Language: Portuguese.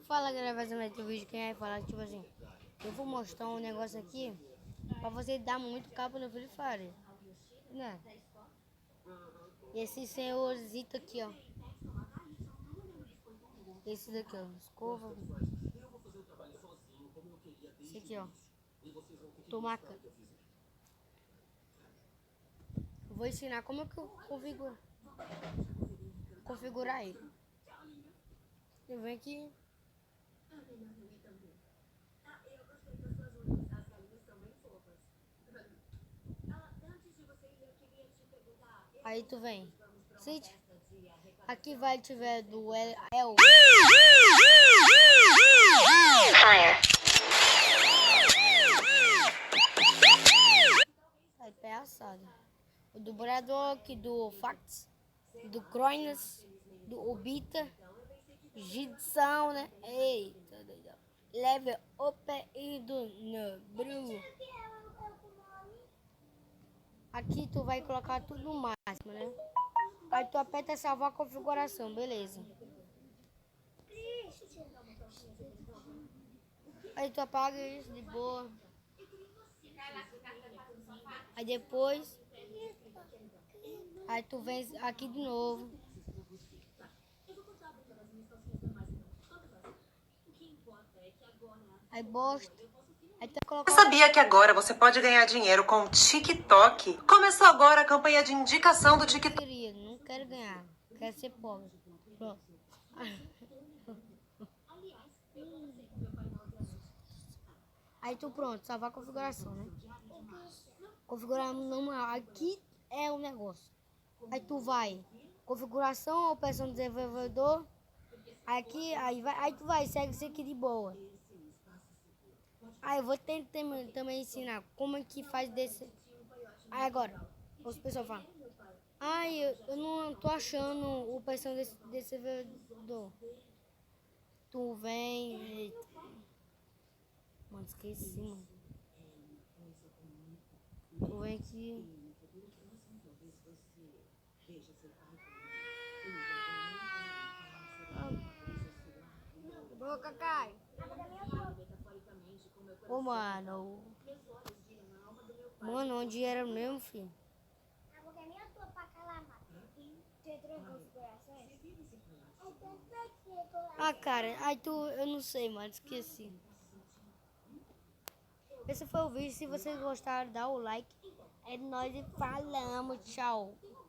Fala, galera, vai ser mais um vídeo. Quem vai falar, tipo assim, eu vou mostrar um negócio aqui pra você dar muito cabo no Free Fire, né? Esse senhorzito aqui, ó. Esse daqui, ó, escova. Esse aqui, ó, tomaca. Eu vou ensinar como é que eu configurar ele. Eu venho aqui. Aí tu vem. Aqui vai tiver do L. Aí pé assado. O do Braddock, do Facts, do Croinas, do Obita, Gidsão, né? Eita, doidão. Level up e do Nobru. Aqui tu vai colocar tudo no máximo, né? Aí tu aperta salvar a configuração, beleza. Aí tu apaga isso de boa. Aí depois, aí tu vem aqui de novo. Aí bosta. Aí tu coloca. Você sabia que agora você pode ganhar dinheiro com o TikTok? Começou agora a campanha de indicação do TikTok. Não quero ganhar, quero ser pobre. Pronto. Aí tu pronto, salvar a configuração, né? Configurar normal. Aqui é o negócio. Aí tu vai, configuração, opção do desenvolvedor. Aí tu vai, segue isso aqui de boa. Aí eu vou tentar também ensinar como é que faz desse. Aí agora, os pessoal falam, eu não tô achando o opção desse desenvolvedor. Tu vem. Eita. Mano, esqueci, mano. Tu vem aqui. Boa, Cacai. Ô, mano. Mano, onde era mesmo, filho? Cara, eu não sei, mano, esqueci. Esse foi o vídeo. Se vocês gostaram, dá o like. É nóis e falamos. Tchau.